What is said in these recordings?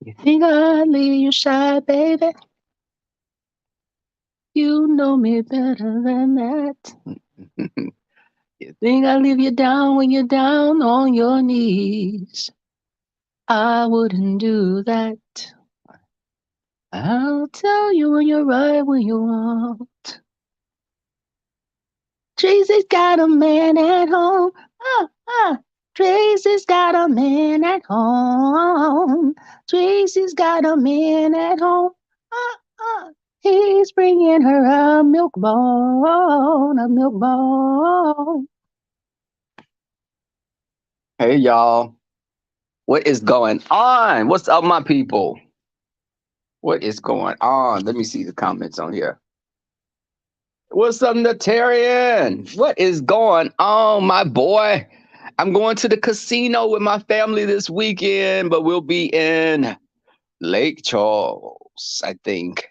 You think I'd leave you shy, baby? You know me better than that. You think I'd leave you down when you're down on your knees? I wouldn't do that. I'll tell you when you're right when you won't. Tracy's got a man at home. Tracy's got a man at home. Tracy's got a man at home. Ah, ah. He's bringing her a milk bone, a milk bone. Hey, y'all. What is going on? What's up, my people? What is going on? Let me see the comments on here. What's up, Natarian? What is going on, my boy? I'm going to the casino with my family this weekend, but we'll be in Lake Charles, I think.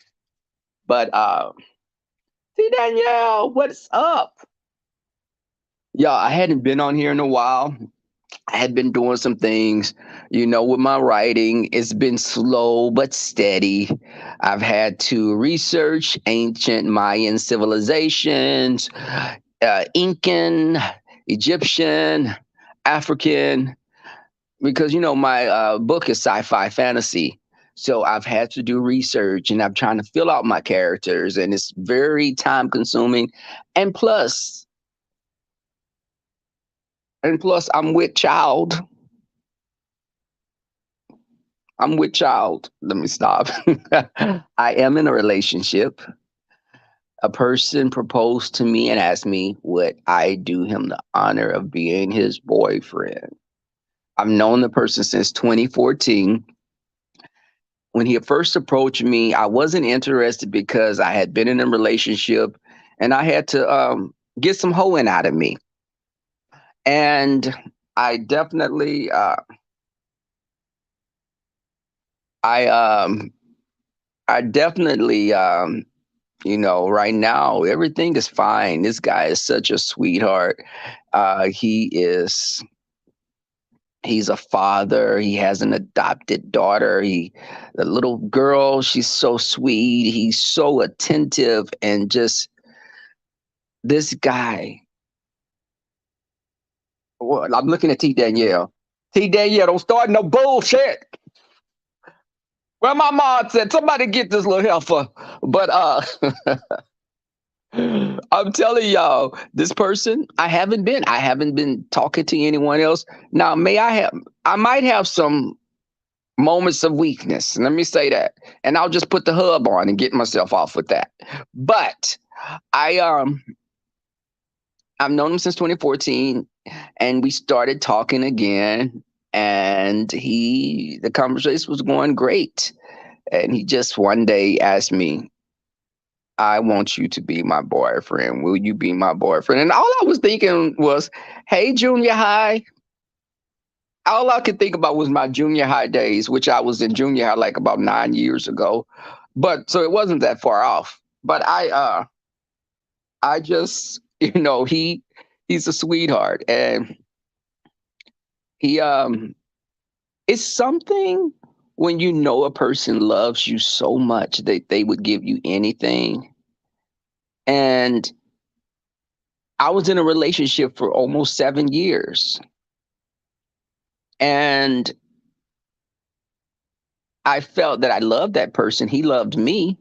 But see, Danielle, what's up? Yeah, I hadn't been on here in a while. I had been doing some things, with my writing. It's been slow but steady. I've had to research ancient Mayan civilizations, Incan, Egyptian, African, because my book is sci-fi fantasy. So I've had to do research and I'm trying to fill out my characters, and it's very time consuming. And plus, I'm with child. I'm with child. Let me stop. I am in a relationship. A person proposed to me and asked me would I do him the honor of being his boyfriend. I've known the person since 2014. When he first approached me, I wasn't interested because I had been in a relationship and I had to get some hoeing out of me. And I definitely, I, um, I definitely, right now everything is fine. This guy is such a sweetheart. He is He's a father. He has an adopted daughter. The little girl, she's so sweet. He's so attentive, and just this guy. Well, I'm looking at T Danielle. T Danielle, don't start no bullshit. Well, my mom said somebody get this little heifer. But I'm telling y'all, this person, I haven't been talking to anyone else. Now, I might have some moments of weakness. Let me say that. And I'll just put the hub on and get myself off with that. But I I've known him since 2014, and we started talking again, and the conversation was going great. And he just one day asked me, I want you to be my boyfriend. Will you be my boyfriend? And all I was thinking was, hey, junior high. All I could think about was my junior high days, which I was in junior high like about 9 years ago. But so it wasn't that far off. But I just, he's a sweetheart, and he it's something when you know a person loves you so much that they would give you anything. And I was in a relationship for almost 7 years, and I felt that I loved that person. He loved me.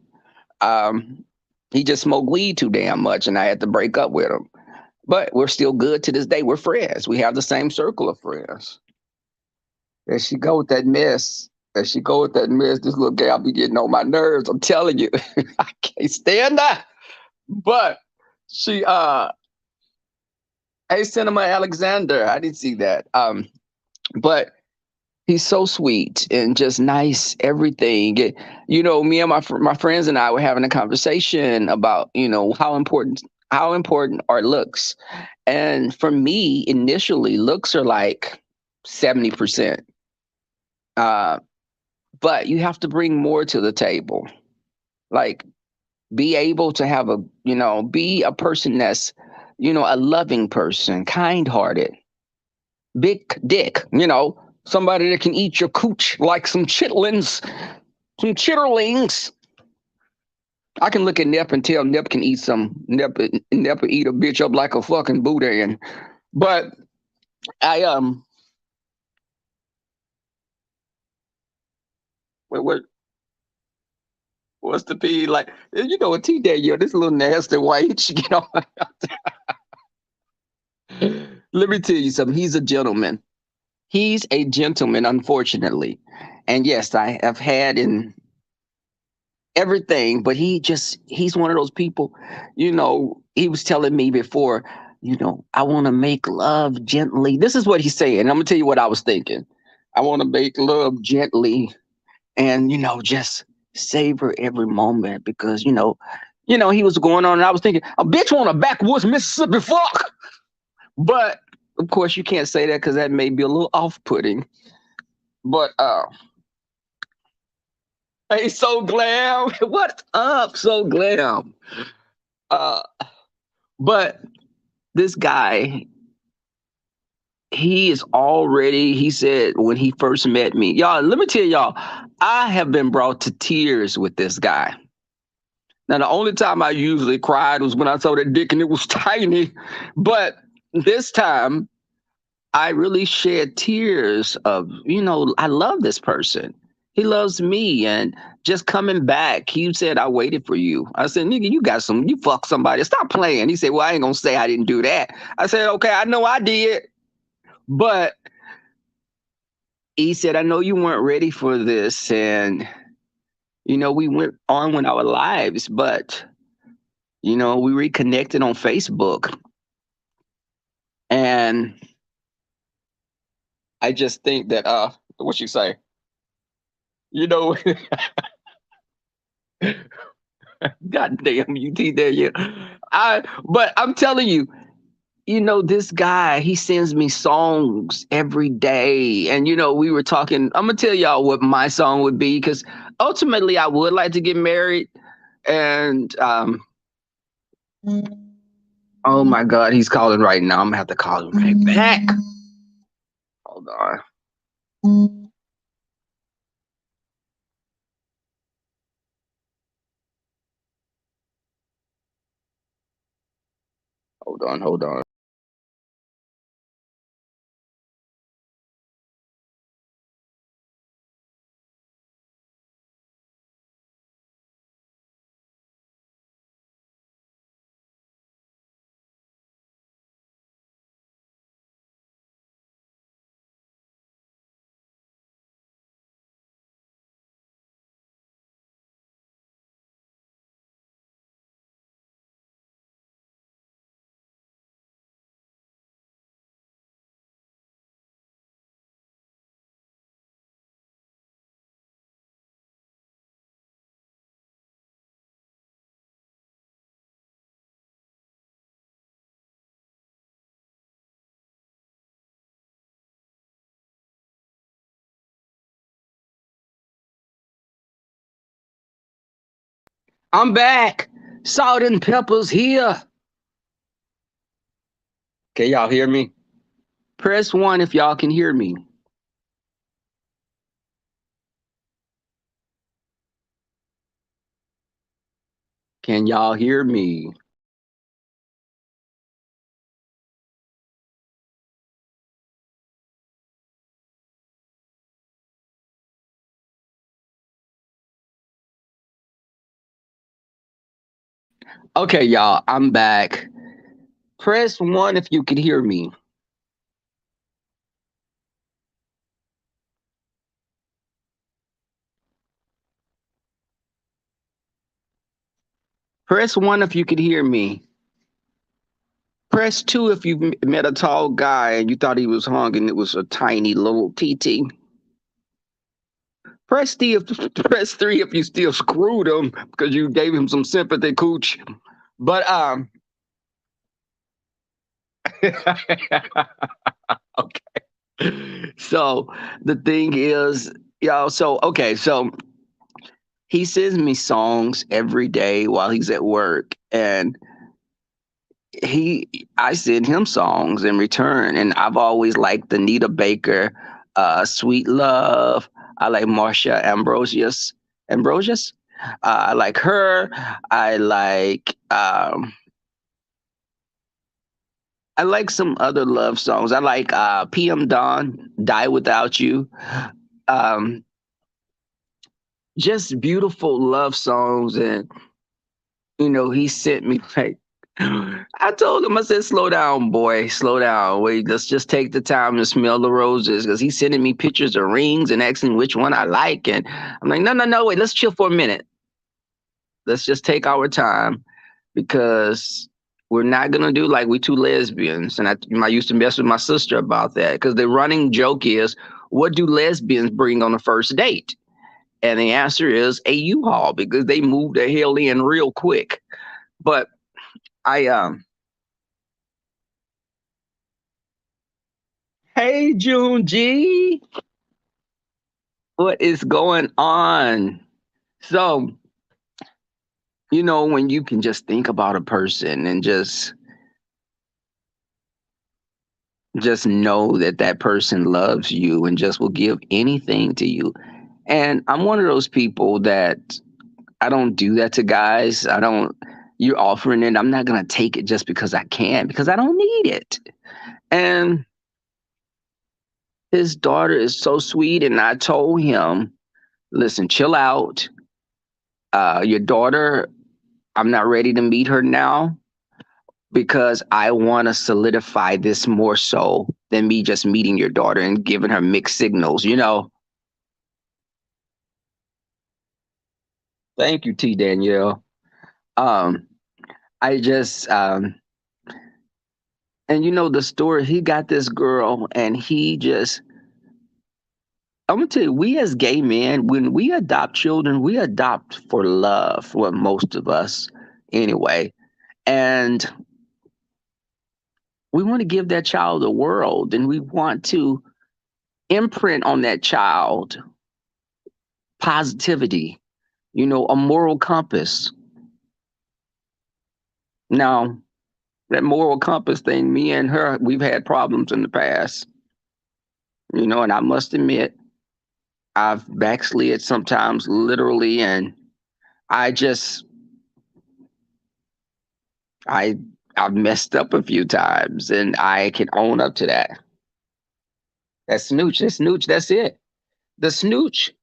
Um, he just smoked weed too damn much, and I had to break up with him. But we're still good to this day. We're friends. We have the same circle of friends. There she go with that mess. There she go with that mess. This little gal be getting on my nerves. I'm telling you, I can't stand that. But she, hey, Cinema Alexander, I didn't see that. But he's so sweet and just nice, everything. Me and my friends and I were having a conversation about, how important are looks. And for me, initially, looks are like 70%. Uh, but you have to bring more to the table. Like, be able to be a person that's, a loving person, kind hearted, big dick, Somebody that can eat your cooch like some chitlins, some chitterlings. I can look at Nep and tell Nep can eat some. Nep will eat a bitch up like a fucking boudin. But I what what's the P like? You know what T Day, yo, this little nasty white. She get on. Let me tell you something. He's a gentleman. He's a gentleman, unfortunately. And yes, I have had in everything, but he's one of those people, he was telling me before, I want to make love gently. This is what he's saying. I'm gonna tell you what I was thinking. I want to make love gently and just savor every moment because he was going on and I was thinking, a bitch want a backwoods Mississippi fuck. But of course you can't say that because that may be a little off-putting. But hey, So Glam, what's up, So Glam? Uh, but this guy, he said when he first met me, y'all, let me tell y'all, I have been brought to tears with this guy. Now, the only time I usually cried was when I saw that dick and it was tiny. But this time, I really shed tears of, I love this person. He loves me. And just coming back, he said, I waited for you. I said, nigga, you fuck somebody. Stop playing. He said, well, I ain't going to say I didn't do that. I said, okay, I know I did. But he said, I know you weren't ready for this. And, we went on with our lives, but, we reconnected on Facebook. And I just think that, what you say? God damn you, T there, yeah. But I'm telling you, this guy, he sends me songs every day. And, we were talking, I'm going to tell y'all what my song would be because ultimately I would like to get married. And, oh my God, he's calling right now. I'm going to have to call him right back. Hold on. Hold on. I'm back. Salt and Pepper's here. Can y'all hear me? Press 1 if y'all can hear me. Can y'all hear me? Okay, y'all, I'm back. Press 1 if you can hear me. Press 1 if you could hear me. Press 2 if you met a tall guy and you thought he was hung and it was a tiny little TT. Press 3 if you still screwed him because you gave him some sympathy, cooch. But okay. So the thing is, y'all. So he sends me songs every day while he's at work, and I send him songs in return. And I've always liked Anita Baker. Sweet Love. I like Marsha Ambrosius. Ambrosius. I like her. I like I like some other love songs. I like PM Dawn, Die Without You. Um, just beautiful love songs. And, he sent me like, I told him, I said, slow down, boy, slow down. Wait, let's just take the time to smell the roses. Because he's sending me pictures of rings and asking which one I like. And I'm like, no, no, no, wait, let's chill for a minute. Let's just take our time because we're not gonna do like we two lesbians. And I used to mess with my sister about that because the running joke is, what do lesbians bring on a first date? And the answer is a U-Haul because they move the hell in real quick. But I hey June G, what is going on? So, when you can just think about a person and just know that that person loves you and just will give anything to you. And I'm one of those people that I don't do that to guys. I don't, you're offering it. I'm not going to take it just because I can, because I don't need it. And his daughter is so sweet. And I told him, listen, chill out. Your daughter, I'm not ready to meet her now because I want to solidify this more so than me just meeting your daughter and giving her mixed signals. Thank you, T. Danielle. Um, I just and the story, he got this girl and he just, I'm gonna tell you, we as gay men, when we adopt children, we adopt for love, well, most of us anyway. And we want to give that child a world and we want to imprint on that child positivity, a moral compass. Now, that moral compass thing, me and her, we've had problems in the past, and I must admit, I've backslid sometimes literally, and I just, I, I've messed up a few times and I can own up to that. That's it. The snooch.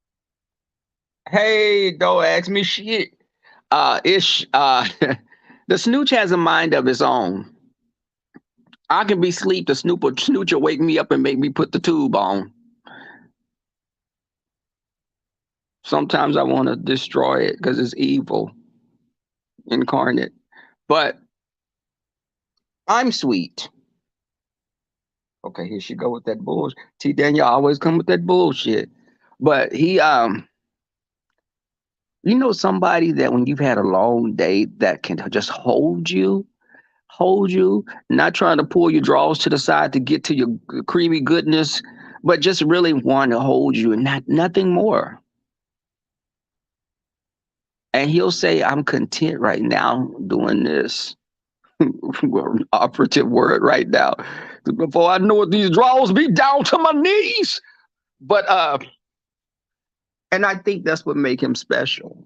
Hey, don't ask me shit. Ish, the snooch has a mind of its own. I can be asleep. The snooch will wake me up and make me put the tube on. Sometimes I want to destroy it because it's evil incarnate. But I'm sweet. Okay, here she go with that bullshit. T. Daniel always come with that bullshit. But he somebody that when you've had a long day that can just hold you, not trying to pull your drawers to the side to get to your creamy goodness, but just really want to hold you and nothing more. And he'll say, I'm content right now doing this. Operative word right now. Before I know it, these drawers be down to my knees. But and I think that's what make him special.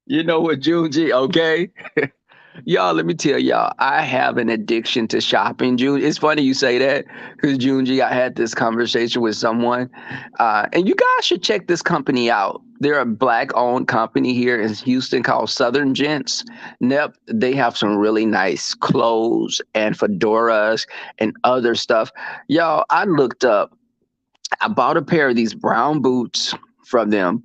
You know what, Junji? Okay. Y'all, let me tell y'all, I have an addiction to shopping, June. It's funny you say that because Junji, I had this conversation with someone, and you guys should check this company out. They're a black-owned company here in Houston called Southern Gents. Nep, they have some really nice clothes and fedoras and other stuff. Y'all, I looked up. I bought a pair of these brown boots from them.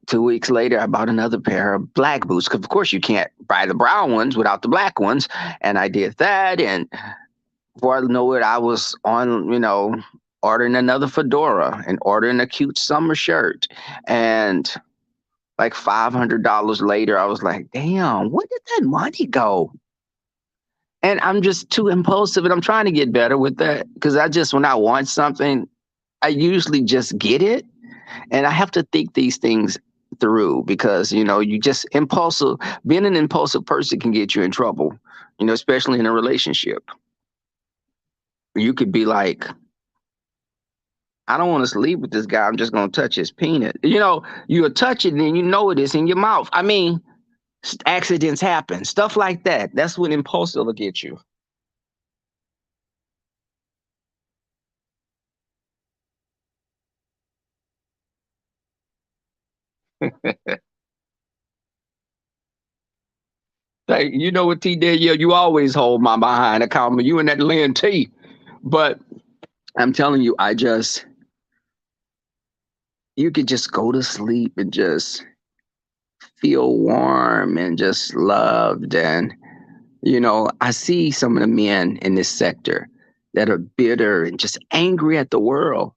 2 weeks later, I bought another pair of black boots because, of course, you can't buy the brown ones without the black ones. And I did that. And before I know it, I was on, ordering another fedora and ordering a cute summer shirt. And like $500 later, I was like, damn, where did that money go? And I'm just too impulsive and I'm trying to get better with that because when I want something, I usually just get it. And I have to think these things through because you just impulsive. Being an impulsive person can get you in trouble. Especially in a relationship. You could be like, I don't want to sleep with this guy. I'm just gonna touch his penis. You'll touch it and then it is in your mouth. I mean, accidents happen, stuff like that. That's what impulsive will get you. Like, you know what, T did? Yeah, you always hold my behind a comment. You and that Lynn T. But I'm telling you, you could just go to sleep and just feel warm and just loved. And, I see some of the men in this sector that are bitter and just angry at the world.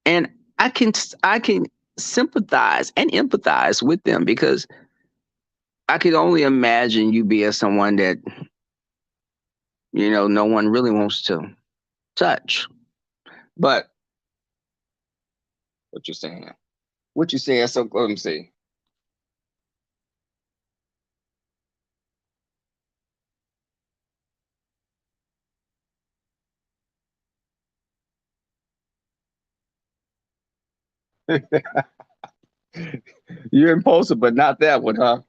And I can sympathize and empathize with them because I could only imagine you being someone that, no one really wants to touch. But what you saying? What you saying? So let me see. You're impulsive, but not that one, huh?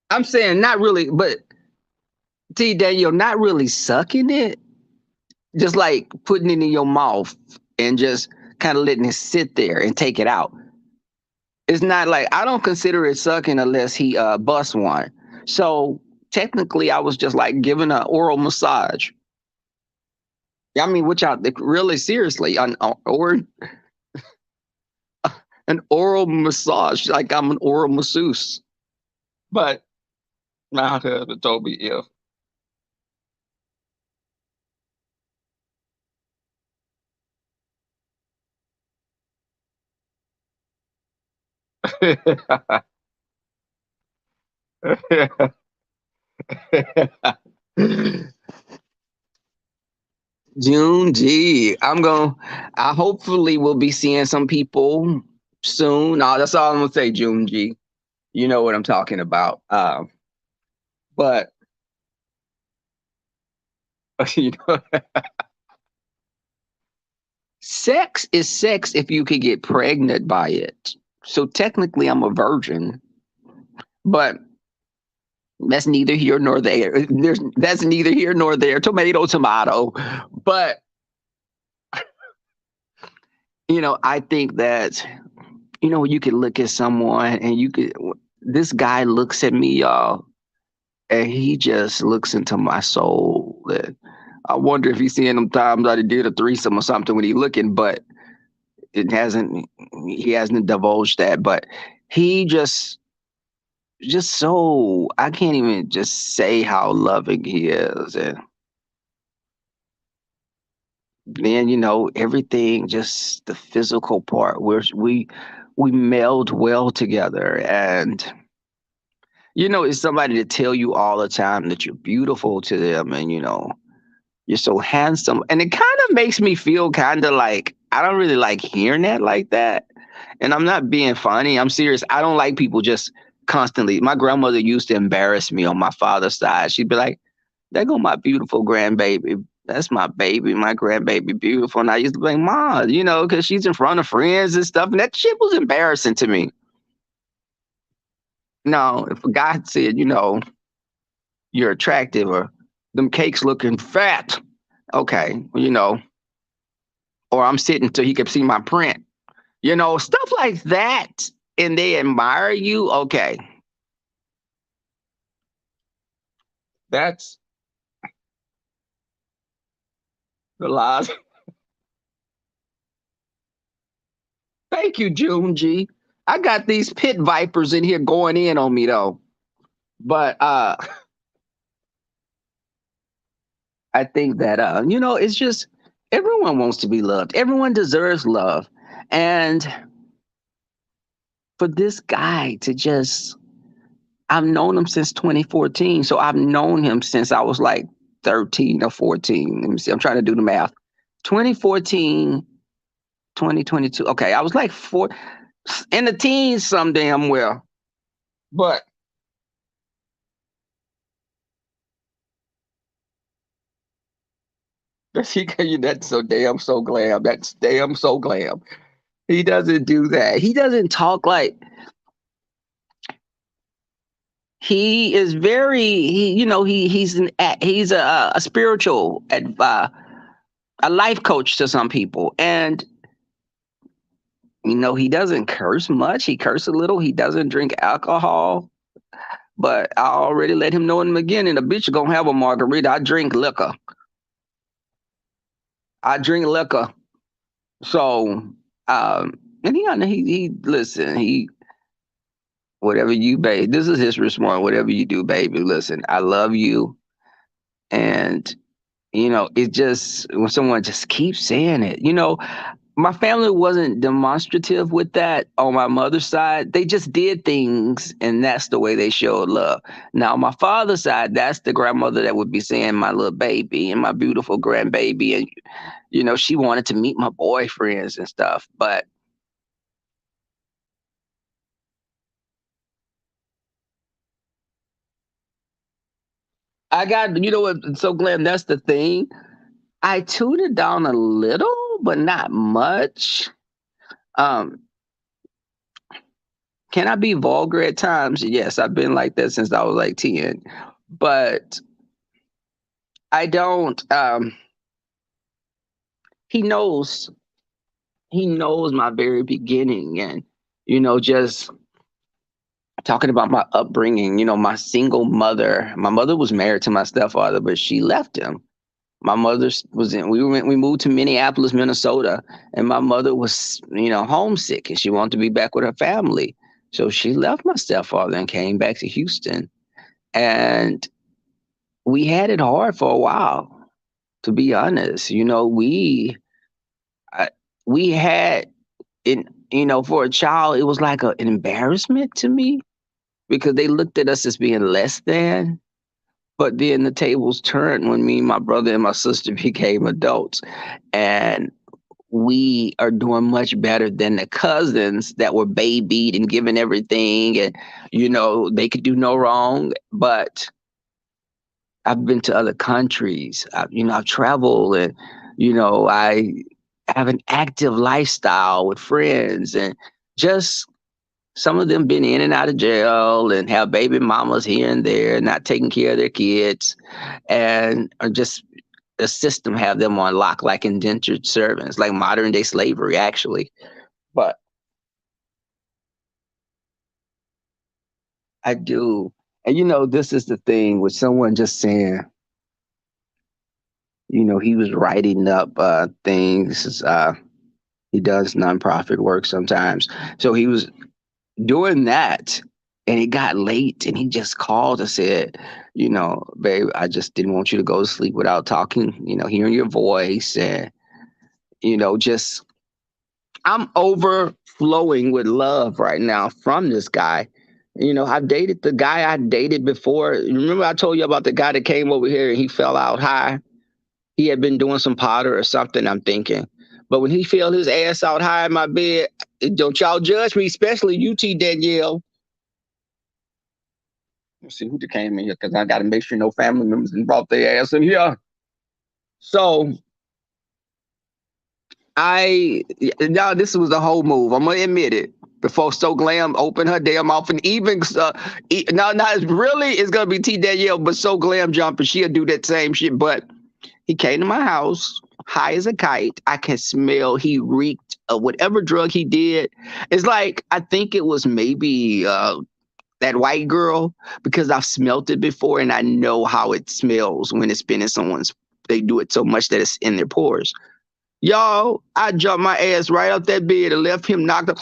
I'm saying not really, but T Daniel, not really sucking it, just like putting it in your mouth and just kind of letting it sit there and take it out. It's not like I don't consider it sucking unless he busts one. So technically, I was just like giving an oral massage. I mean, which I really seriously or an oral massage, like I'm an oral masseuse. But my husband told me if. June G. I hopefully will be seeing some people soon. That's all I'm gonna say, June G. You know what I'm talking about. But you know, sex is sex if you could get pregnant by it. So technically, I'm a virgin, but that's neither here nor there. That's neither here nor there. Tomato, tomato. But I think that you could look at someone and you could. This guy looks at me, y'all, and he just looks into my soul. And I wonder if he's seeing them times I did a threesome or something when he looking, but it hasn't. He hasn't divulged that, but he just so I can't even just say how loving he is, and then everything, just the physical part, where we meld well together, and it's somebody to tell you all the time that you're beautiful to them, and you're so handsome. And it kind of makes me feel kind of like I don't really like hearing that like that. And I'm not being funny. I'm serious. I don't like people just constantly. My grandmother used to embarrass me on my father's side. She'd be like, there go my beautiful grandbaby. That's my baby, my grandbaby, beautiful. And I used to be like, Ma, because she's in front of friends and stuff. And that shit was embarrassing to me. No, if a guy said, you're attractive or them cakes looking fat, okay, or I'm sitting so he can see my print, stuff like that, and they admire you. Okay, that's the lies. Thank you, June G. I got these pit vipers in here going in on me though, but I think that it's just everyone wants to be loved. Everyone deserves love, and for this guy to just I've known him since 2014. So I've known him since I was like 13 or 14. Let me see. I'm trying to do the math. 2014 2022. Okay, I was like four in the teens some damn well. But that's so damn so glam. That's damn so glam. He doesn't do that. He doesn't talk like he is very he's a spiritual a life coach to some people, and he doesn't curse much. He curses a little. He doesn't drink alcohol. But I already let him know in the beginning, the bitch gonna have a margarita. I drink liquor. I drink liquor. So, and he listen, whatever you, babe, this is his response. Whatever you do, baby, listen, I love you. And, it just, when someone just keeps saying it, my family wasn't demonstrative with that on my mother's side. They just did things, and that's the way they showed love. Now, my father's side, that's the grandmother that would be saying my little baby and my beautiful grandbaby. And, she wanted to meet my boyfriends and stuff. But I got, what, so Glenn, that's the thing. I tuned it down a little, but not much. Um, can I be vulgar at times? Yes, I've been like that since I was like 10. But I don't he knows my very beginning, and just talking about my upbringing, my single mother. My mother was married to my stepfather, but she left him. My mother was in. We moved to Minneapolis, Minnesota, and my mother was homesick, and she wanted to be back with her family. So she left my stepfather and came back to Houston, and we had it hard for a while. To be honest, I, we had it. For a child, it was like an embarrassment to me because they looked at us as being less than. But then the tables turned when me, my brother, and my sister became adults. And we are doing much better than the cousins that were babied and given everything. And, they could do no wrong. But I've been to other countries. I've traveled, and, I have an active lifestyle with friends, and just some of them been in and out of jail and have baby mamas here and there, not taking care of their kids, and are just the system have them on lock like indentured servants, like modern day slavery, actually. But I do. And this is the thing with someone just saying, he was writing up things. He does nonprofit work sometimes. So he was doing that, and it got late, and he just called and said, babe, I just didn't want you to go to sleep without talking, hearing your voice. And, just I'm overflowing with love right now from this guy. I've dated the guy I dated before. Remember I told you about the guy that came over here and he fell out high? He had been doing some potter or something, I'm thinking. But when he fell his ass out high in my bed, don't y'all judge me, especially you, T. Danielle. Let's see who came in here because I got to make sure no family members brought their ass in here. So now this was the whole move. I'm gonna admit it. Before So Glam opened her damn mouth, and even now it's really it's gonna be T Danielle, but So Glam jumping, she'll do that same shit. But he came to my house high as a kite. I can smell he reeked of whatever drug he did. It's like I think it was maybe that white girl because I've smelt it before and I know how it smells when it's been in someone's. They do it so much that it's in their pores. Y'all, I jumped my ass right off that bed and left him knocked up.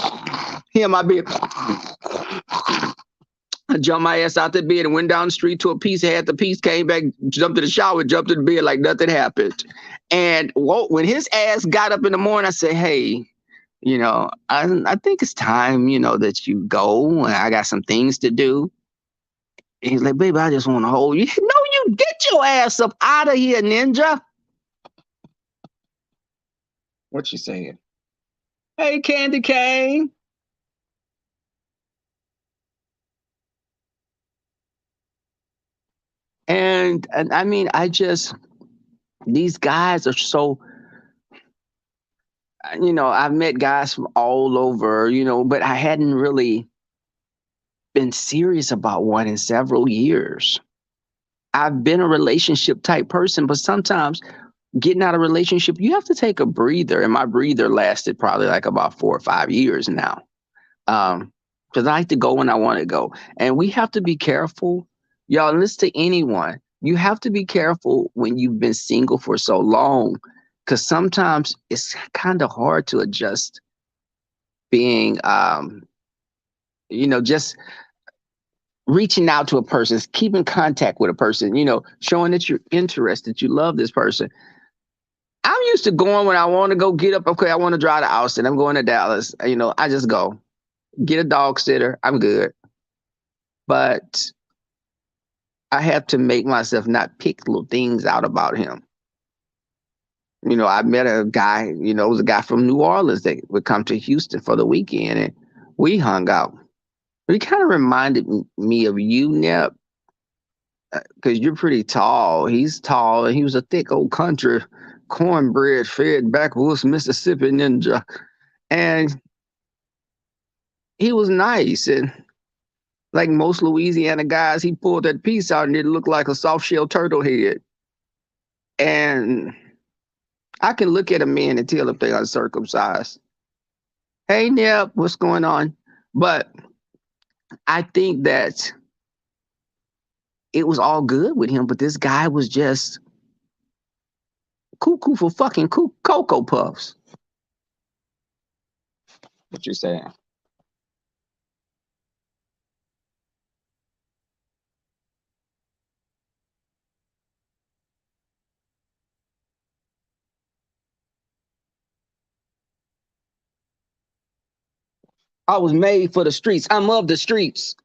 Him, my bed. I jumped my ass out the bed and went down the street to a piece, had the piece, came back, jumped to the shower, jumped to the bed like nothing happened. And when his ass got up in the morning, I said, hey, I think it's time, that you go. I got some things to do. And he's like, baby, I just want to hold you. No, you get your ass up out of here, ninja. What you saying? Hey, Candy Cane. And I mean, I just these guys are so I've met guys from all over, but I hadn't really been serious about one in several years. I've been a relationship type person, but sometimes getting out of a relationship, you have to take a breather. And my breather lasted probably like about 4 or 5 years now. Because I like to go when I want to go. And we have to be careful. Y'all, listen to anyone. You have to be careful when you've been single for so long. Because sometimes it's kind of hard to adjust being, just reaching out to a person, keeping contact with a person, showing that you're interested, you love this person. I'm used to going when I want to go get up. Okay, I want to drive to Austin. I'm going to Dallas. I just go get a dog sitter. I'm good. But I have to make myself not pick little things out about him. I met a guy, it was a guy from New Orleans that would come to Houston for the weekend and we hung out. He kind of reminded me of you, Nep, because you're pretty tall. He's tall and he was a thick old country cornbread fed backwoods Mississippi ninja. And he was nice. And like most Louisiana guys, he pulled that piece out and it looked like a soft shell turtle head. And I can look at a man and tell if they are circumcised. Hey, Neb, what's going on? But I think that it was all good with him, but this guy was just cuckoo for fucking Cocoa Puffs. What you saying? I was made for the streets. I'm of the streets.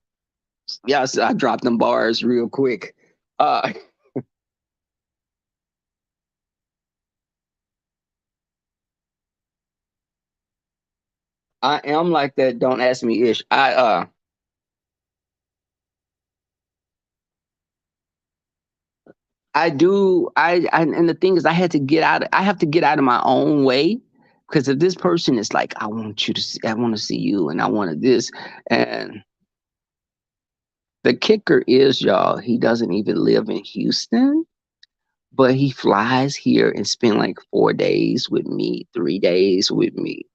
Yes, I dropped them bars real quick. Uh, I am like that. Don't ask me ish. I do. And the thing is, I had to get out. I have to get out of my own way because if this person is like, I want you to see, I want to see you, and I wanted this, and the kicker is, y'all, he doesn't even live in Houston, but he flies here and spend like 4 days with me, 3 days with me,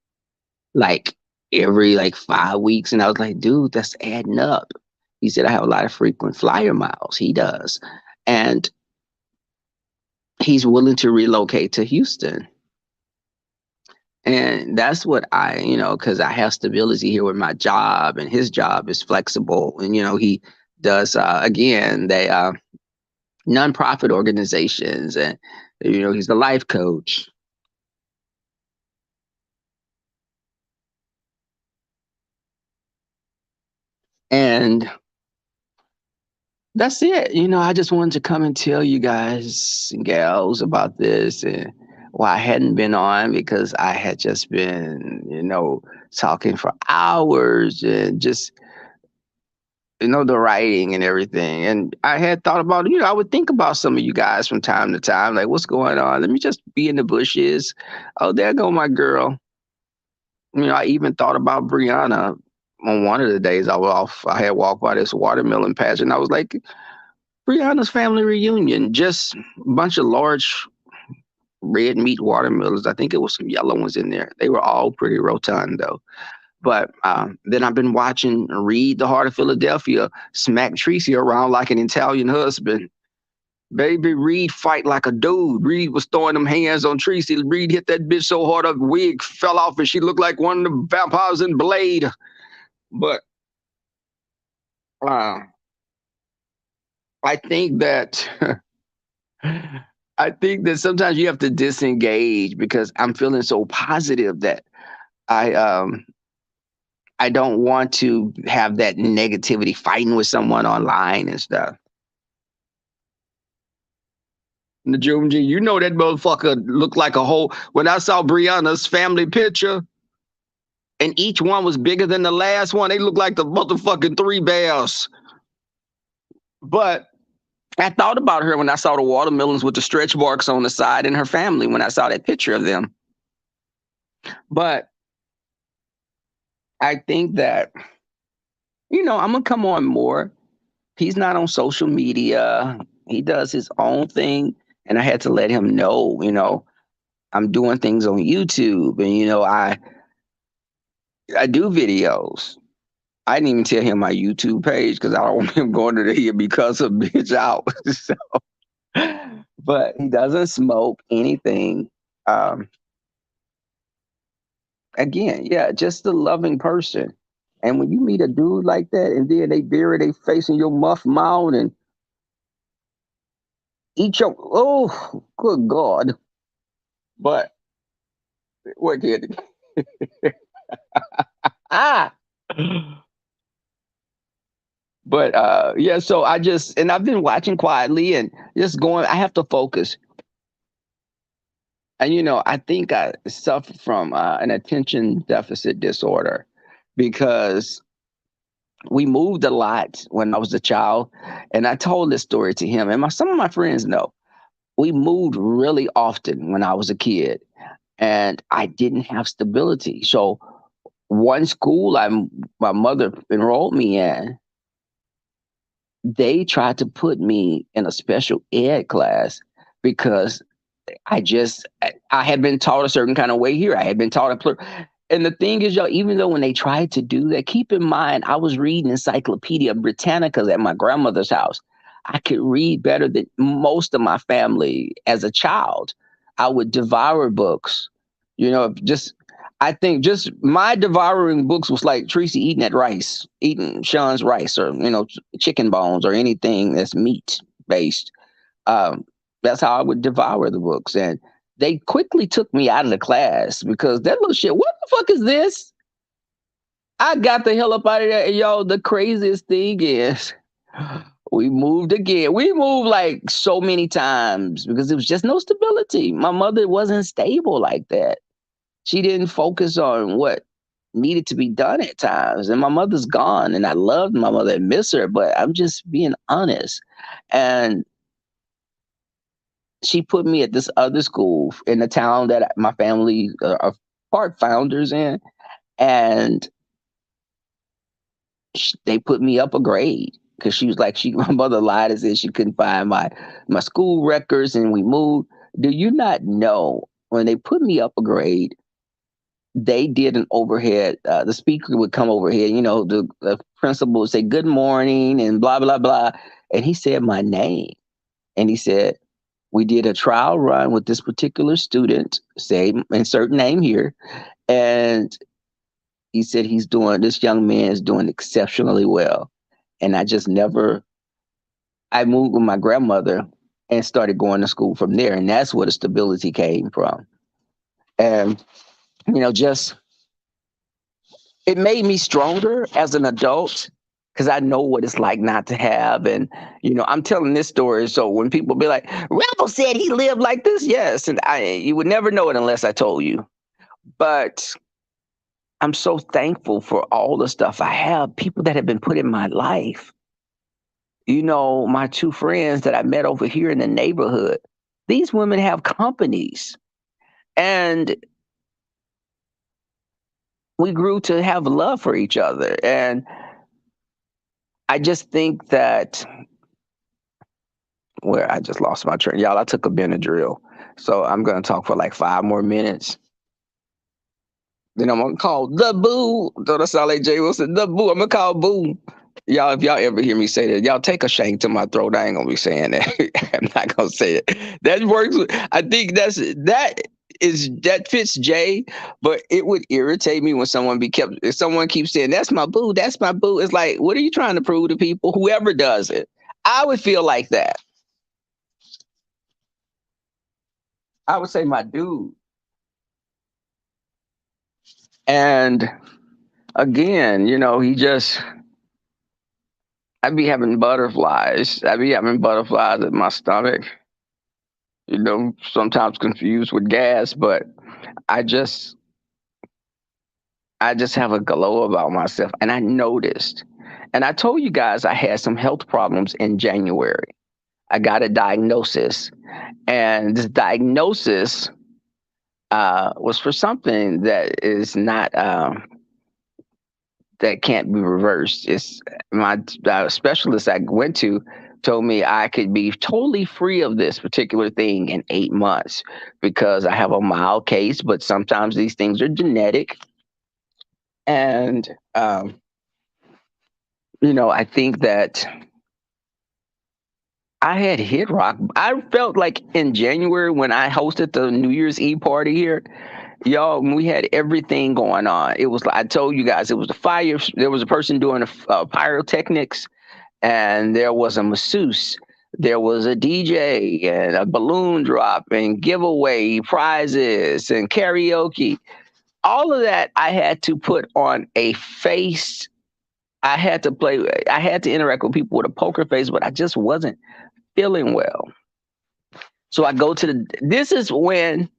like every like 5 weeks, and I was like, dude, that's adding up. He said I have a lot of frequent flyer miles. He does, and he's willing to relocate to Houston. And that's what because I have stability here with my job, and his job is flexible. And, he does, again, they nonprofit organizations, and, he's the life coach. And that's it. I just wanted to come and tell you guys and gals about this and why I hadn't been on because I had just been, talking for hours and just the writing and everything. And I had thought about, I would think about some of you guys from time to time, like, what's going on? Let me just be in the bushes. Oh, there go my girl. I even thought about Brianna on one of the days I was off. I had walked by this watermelon patch and I was like, Brianna's family reunion, just a bunch of large red meat watermelons. I think it was some yellow ones in there. They were all pretty rotund though. But then I've been watching Reed, the Heart of Philadelphia, smack Tracy around like an Italian husband. Baby, Reed fight like a dude. Reed was throwing them hands on Tracy. Reed hit that bitch so hard her wig fell off and she looked like one of the vampires in Blade. But uh, I think that I think that sometimes you have to disengage because I'm feeling so positive that I um I don't want to have that negativity fighting with someone online and stuff. Najumji, you know that motherfucker looked like a whole. When I saw Brianna's family picture, and each one was bigger than the last one. They looked like the motherfucking three bears. But I thought about her when I saw the watermelons with the stretch marks on the side and her family when I saw that picture of them. But I think that, I'm going to come on more. He's not on social media. He does his own thing. And I had to let him know, I'm doing things on YouTube and, I do videos. I didn't even tell him my YouTube page because I don't want him going to here because of bitch out. So, but he doesn't smoke anything. Um, Again, yeah, just a loving person. And when you meet a dude like that, and then they bury their face in your muff mouth and eat your good God. But what kid? Ah. But yeah, so I've been watching quietly and just going, I have to focus. And I think I suffer from an attention deficit disorder because we moved a lot when I was a child, and I told this story to him, and some of my friends know. We moved really often when I was a kid, and I didn't have stability. So one school my mother enrolled me in, they tried to put me in a special ed class because I had been taught a certain kind of way here. I had been taught and the thing is, y'all, even though when they tried to do that, keep in mind, I was reading Encyclopedia Britannica at my grandmother's house. I could read better than most of my family as a child. I would devour books. I think just my devouring books was like Tracy eating that rice, eating Sean's rice or, chicken bones or anything that's meat based. Um, that's how I would devour the books. And they quickly took me out of the class because that little shit, what the fuck is this? I got the hell up out of there. And yo, the craziest thing is we moved again. We moved like so many times because there was just no stability. My mother wasn't stable like that. She didn't focus on what needed to be done at times. And my mother's gone. And I loved my mother and miss her, but I'm just being honest. And she put me at this other school in the town that my family are part founders in, and they put me up a grade because she was like, my mother lied and said she couldn't find my school records, and we moved. Do you not know when they put me up a grade? They did an overhead. The speaker would come overhead. The principal would say good morning and blah blah blah, and he said my name, and he said, we did a trial run with this particular student, say insert name here, and he said this young man is doing exceptionally well. And I moved with my grandmother and started going to school from there. And that's where the stability came from. And, just it made me stronger as an adult because I know what it's like not to have. And, I'm telling this story. So when people be like, Rebel said he lived like this. Yes. And you would never know it unless I told you. But I'm so thankful for all the stuff I have, people that have been put in my life. My two friends that I met over here in the neighborhood, these women have companies. And we grew to have love for each other. And I just think that where I just lost my train. Y'all, I took a Benadryl. So I'm going to talk for like 5 more minutes. Then I'm going to call the boo. That's how like Jay Wilson, the boo. I'm going to call boo. Y'all, if y'all ever hear me say that, y'all take a shame to my throat. I ain't going to be saying that. I'm not going to say it. That works. I think that fits Jay, but it would irritate me when if someone keeps saying, that's my boo, that's my boo. It's like, what are you trying to prove to people? Whoever does it. I would feel like that. I would say my dude. And again, I'd be having butterflies. I'd be having butterflies in my stomach, sometimes confused with gas, but I just, I just have a glow about myself. And I noticed, and I told you guys I had some health problems in January. I got a diagnosis, and this diagnosis was for something that is not that can't be reversed. It's my specialist I went to told me I could be totally free of this particular thing in 8 months because I have a mild case, but sometimes these things are genetic. And, I think that I had hit rock. I felt like in January when I hosted the New Year's Eve party here, y'all, we had everything going on. It was like I told you guys, it was the fire. There was a person doing pyrotechnics, and there was a masseuse. There was a DJ and a balloon drop and giveaway prizes and karaoke. All of that I had to put on a face. I had to play. I had to interact with people with a poker face, but I just wasn't feeling well. So I go to the. This is when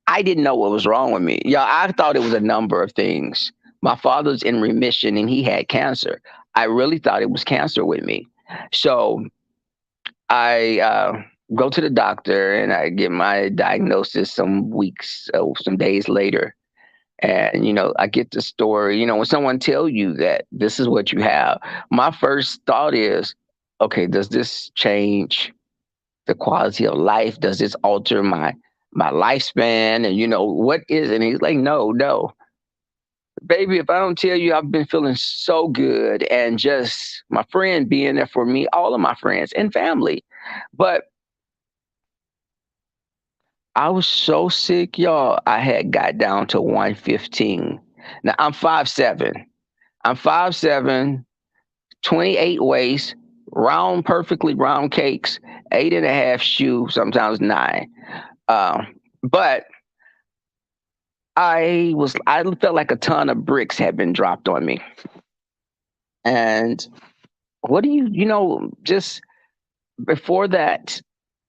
I didn't know what was wrong with me. Yeah, I thought it was a number of things. My father's in remission and he had cancer. I really thought it was cancer with me. So I go to the doctor and I get my diagnosis some weeks, some days later. And, I get the story. When someone tell you that this is what you have, my first thought is, okay, does this change the quality of life? Does this alter my lifespan? And what is it? And he's like, no, no, baby. If I don't tell you, I've been feeling so good, and just my friend being there for me, all of my friends and family. But I was so sick, y'all. I had got down to 115. Now I'm 5'7". I'm 5'7", 28 waist, round, perfectly round cakes, 8.5 shoe, sometimes 9. But I felt like a ton of bricks had been dropped on me. And what do just before that,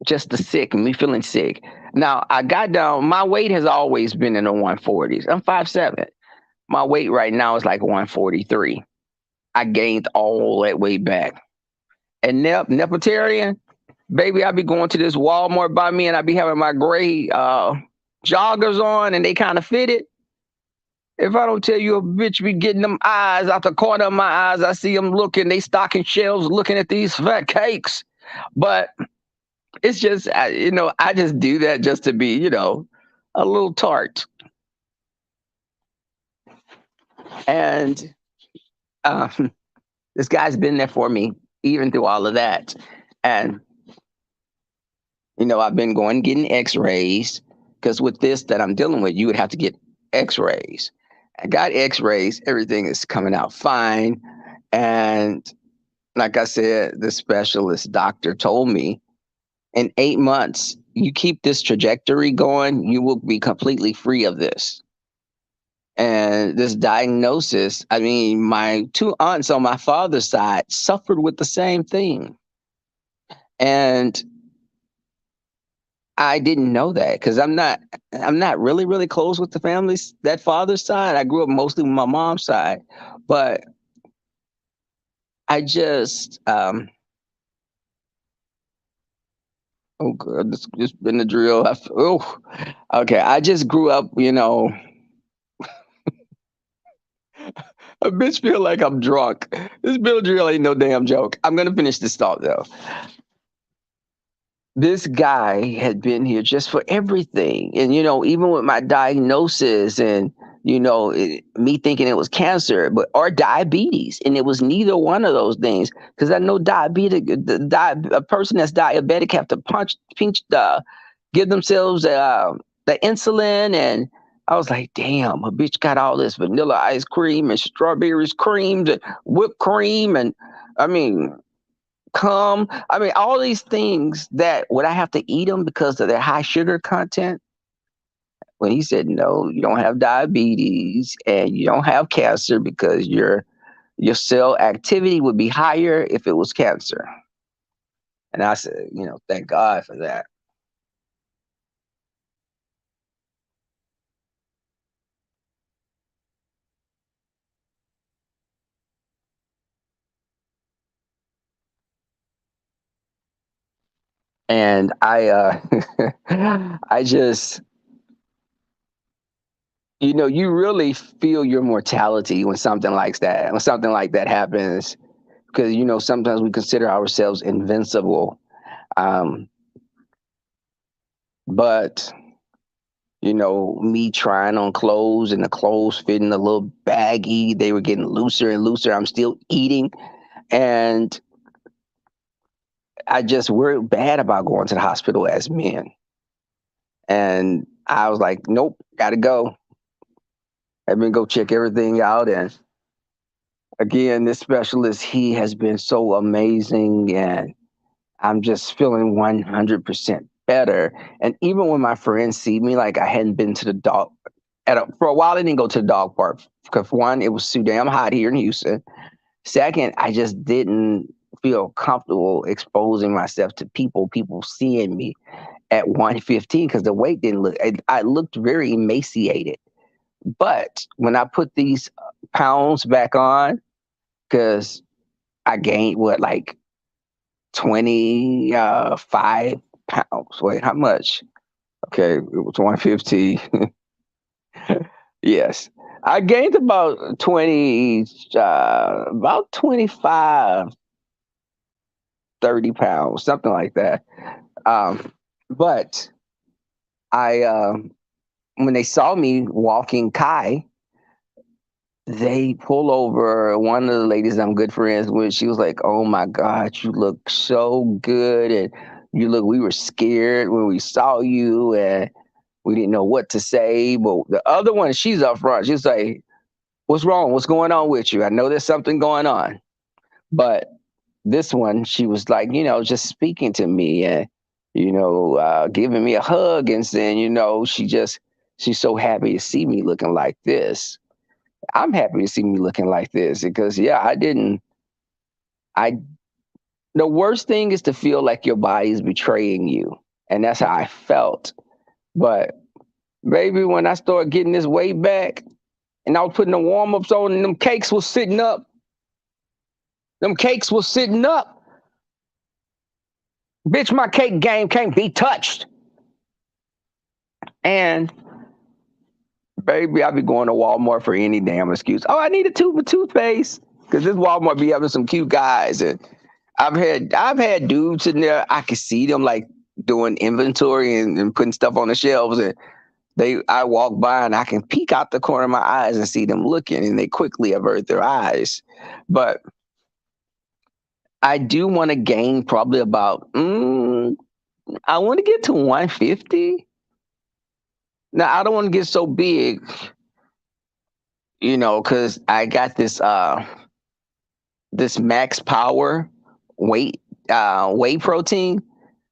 just the sick, me feeling sick. Now I got down, my weight has always been in the 140s. I'm 5'7". My weight right now is like 143. I gained all that weight back. And Nepotarian, baby, I be going to this Walmart by me and I be having my gray joggers on and they kind of fit it. If I don't tell you, a bitch be getting them eyes out the corner of my eyes. I see them looking, they stocking shelves looking at these fat cakes. But it's just, I just do that just to be, a little tart. And this guy's been there for me even through all of that. And, I've been going getting x-rays because with this that I'm dealing with, you would have to get x-rays. I got x-rays, everything is coming out fine. And like I said, the specialist doctor told me in 8 months, you keep this trajectory going, you will be completely free of this. And this diagnosis, I mean, my two aunts on my father's side suffered with the same thing. And I didn't know that because I'm not really, really close with the family, that father's side. I grew up mostly with my mom's side. But I just oh god, this been the drill. Okay. I just grew up, a bitch feel like I'm drunk. This Bill drill ain't no damn joke. I'm gonna finish this thought though. This guy had been here just for everything. And, even with my diagnosis and, me thinking it was cancer, or diabetes. And it was neither one of those things. Because I know a person that's diabetic have to give themselves the insulin. And I was like, damn, a bitch got all this vanilla ice cream and strawberries cream and whipped cream. And I mean, come. I mean, all these things that would I have to eat them because of their high sugar content? When he said, no, you don't have diabetes and you don't have cancer because your cell activity would be higher if it was cancer. And I said, thank God for that. And I just, you really feel your mortality when something like that happens, because sometimes we consider ourselves invincible, um, but me trying on clothes and the clothes fitting a little baggy, they were getting looser and looser. I'm still eating, and I just worried bad about going to the hospital as men. And I was like, nope, gotta go. I've been go check everything out. And again, this specialist, he has been so amazing. And I'm just feeling 100% better. And even when my friends see me, like I hadn't been to the dog for a while, I didn't go to the dog park because one, it was too damn hot here in Houston. Second, I just didn't feel comfortable exposing myself to people seeing me at 115 because the weight didn't look, I looked very emaciated. But when I put these pounds back on, because I gained what, like 25 pounds. Wait, how much? Okay, it was 115. Yes. I gained about 25, 30 pounds, something like that. But I, when they saw me walking Kai, they pull over one of the ladies I'm good friends with. She was like, "Oh my God, you look so good. And we were scared when we saw you and we didn't know what to say." But the other one, she's up front. She's like, "What's wrong? What's going on with you? I know there's something going on." But this one, she was like, just speaking to me and, giving me a hug and saying, she's so happy to see me looking like this. I'm happy to see me looking like this because, yeah, I, the worst thing is to feel like your body is betraying you. And that's how I felt. But baby, when I started getting this weight back and I was putting the warm ups on and them cakes was sitting up, Bitch, my cake game can't be touched. And baby, I be going to Walmart for any damn excuse. Oh, I need a tube of toothpaste because this Walmart be having some cute guys, and I've had dudes in there. I can see them like doing inventory and putting stuff on the shelves, and I walk by and I can peek out the corner of my eyes and see them looking, and they quickly avert their eyes. But I do want to gain probably about I want to get to 150. Now I don't want to get so big, because I got this max power weight whey protein.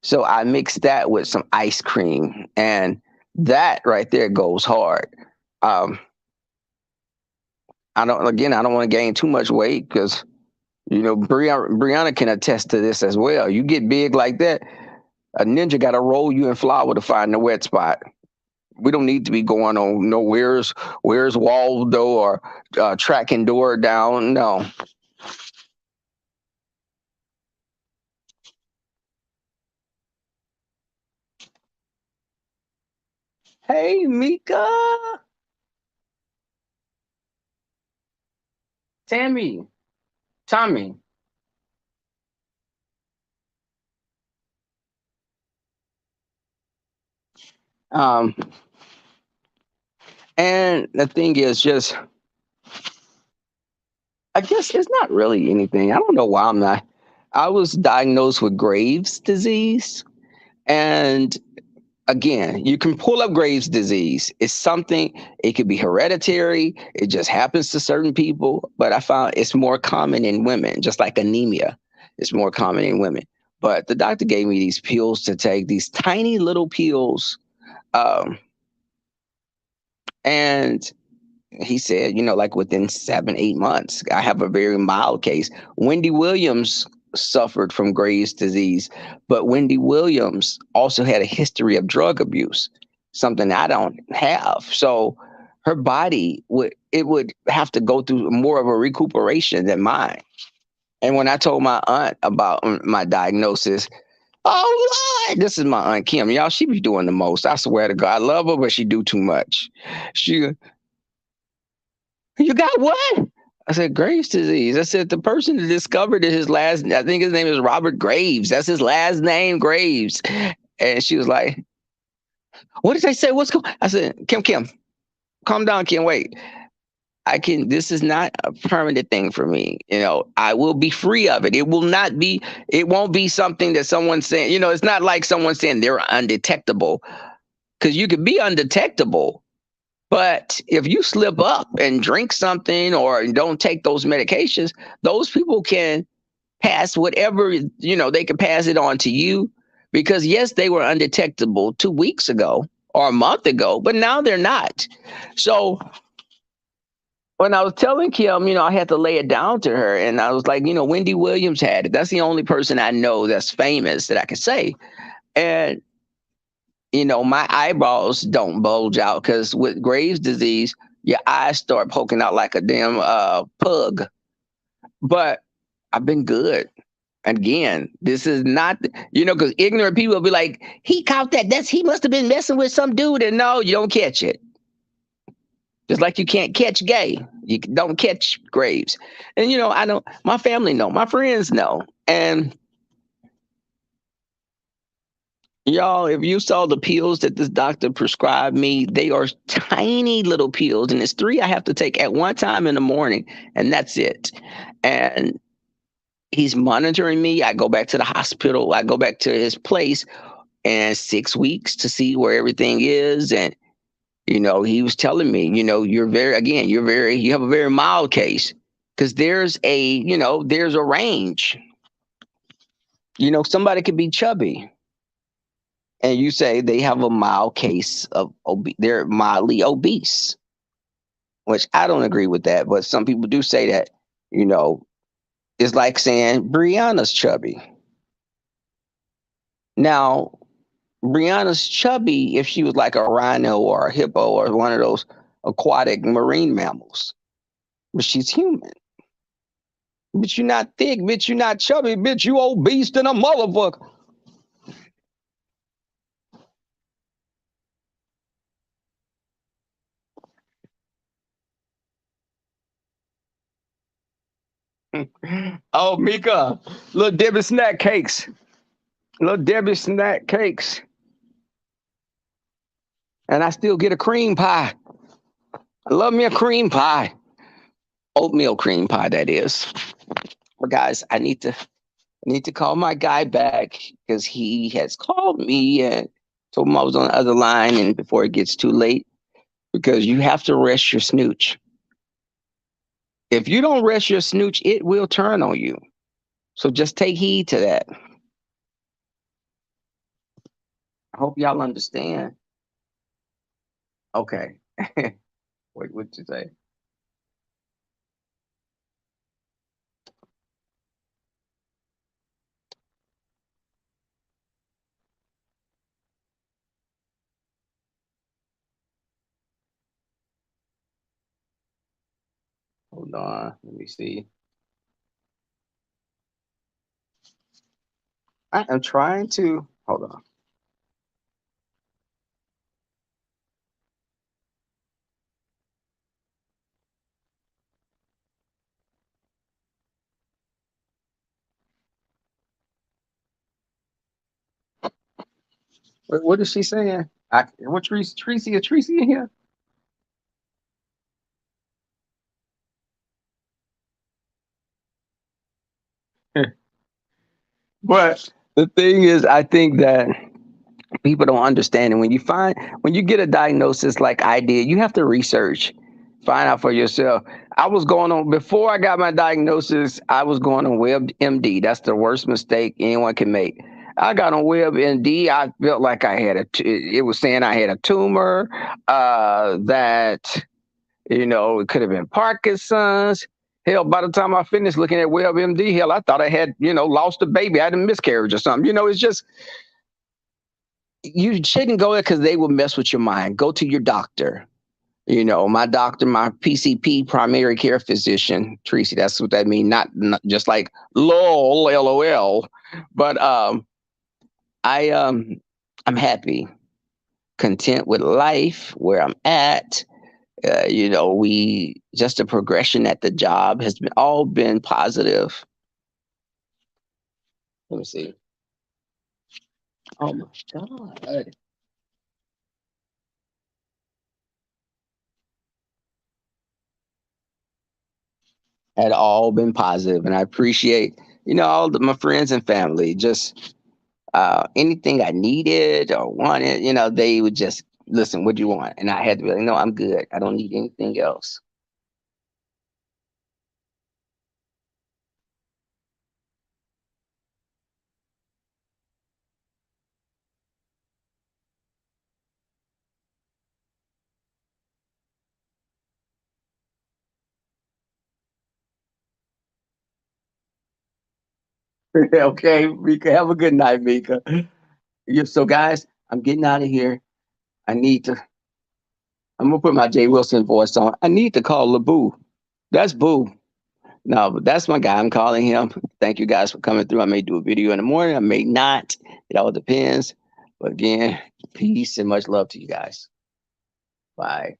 So I mix that with some ice cream, and that right there goes hard. Um, I don't want to gain too much weight because Brianna can attest to this as well. You get big like that, a ninja got to roll you in flour to find the wet spot. We don't need to be going on no where's Waldo or tracking door down. No. Hey, Mika, Tammy, Tommy. Um, and the thing is, just I guess it's not really anything. I don't know why I'm not. I was diagnosed with Graves' disease, and again, you can pull up Graves' disease. It's something, it could be hereditary, it just happens to certain people, but I found it's more common in women, just like anemia. It's more common in women. But the doctor gave me these pills to take, these tiny little pills. Um, and he said, like within 7, 8 months, I have a very mild case. Wendy Williams suffered from Graves' disease, but Wendy Williams also had a history of drug abuse, something I don't have. So her body would have to go through more of a recuperation than mine. And when I told my aunt about my diagnosis, Oh Lord, this is my Aunt Kim. Y'all, she be doing the most. I swear to God, I love her, but she do too much. She, you got what? I said Graves' disease. I said the person that discovered it, his last, I think his name is Robert Graves. That's his last name, Graves. And she was like, "What did they say? What's going?" I said, Kim, calm down, Kim. Wait, I can. This is not a permanent thing for me. I will be free of it. It will not be. It won't be something that someone's saying. It's not like someone saying they're undetectable, because you could be undetectable. But if you slip up and drink something or don't take those medications, those people can pass whatever, they can pass it on to you, because yes, they were undetectable 2 weeks ago or a month ago, but now they're not. So when I was telling Kim, I had to lay it down to her, and I was like, Wendy Williams had it. That's the only person I know that's famous that I can say. And my eyebrows don't bulge out, because with Graves' disease, your eyes start poking out like a damn pug. But I've been good. Again, this is not, because ignorant people will be like, he caught that. He must have been messing with some dude. And no, you don't catch it. Just like you can't catch gay. You don't catch Graves. And, I don't, my family know, my friends know. And y'all, if you saw the pills that this doctor prescribed me, they are tiny little pills. And it's 3 I have to take at one time in the morning. And that's it. And he's monitoring me. I go back to the hospital. I go back to his place and 6 weeks to see where everything is. And, he was telling me, you have a very mild case, because there's a range. Somebody could be chubby and you say they have a mild case of they're mildly obese, which I don't agree with that. But some people do say that, it's like saying Brianna's chubby. Now, Brianna's chubby if she was like a rhino or a hippo or one of those aquatic marine mammals. But she's human. Bitch, you not thick. Bitch, you not chubby. Bitch, you obese than a motherfucker. Oh, Mika. Little Debbie snack cakes. Little Debbie snack cakes. And I still get a cream pie. I love me a cream pie. Oatmeal cream pie, that is. But guys, I need to call my guy back, because he has called me and told him I was on the other line, and before it gets too late, because you have to rest your snooch. If you don't rest your snooch, it will turn on you. So just take heed to that. I hope y'all understand. Okay. Wait, what you say? Hold on. Let me see. I am trying to hold on. What is she saying? What Tracy? Is Tracy in here? But the thing is, I think that people don't understand. And when you get a diagnosis like I did, you have to research, find out for yourself. I was going on, before I got my diagnosis, I was going on WebMD. That's the worst mistake anyone can make. I got on WebMD. I felt like it was saying I had a tumor, that, it could have been Parkinson's. Hell, by the time I finished looking at WebMD, hell, I thought I had, lost a baby. I had a miscarriage or something. It's just, you shouldn't go there, because they will mess with your mind. Go to your doctor. My doctor, my PCP, primary care physician, Tracy. That's what that means. Not just like lol, lol. But I'm happy, content with life where I'm at. We just a progression at the job has been positive. Let me see. Oh my God. Had all been positive, and I appreciate my friends and family. Just anything I needed or wanted, they would just listen. What do you want? And I had to be like, no, I'm good. I don't need anything else. Okay, Mika. Have a good night, Mika. So, guys, I'm getting out of here. I need to. I'm gonna put my Jay Wilson voice on. I need to call LeBoo. That's Boo. No, but that's my guy. I'm calling him. Thank you guys for coming through. I may do a video in the morning. I may not. It all depends. But again, peace and much love to you guys. Bye.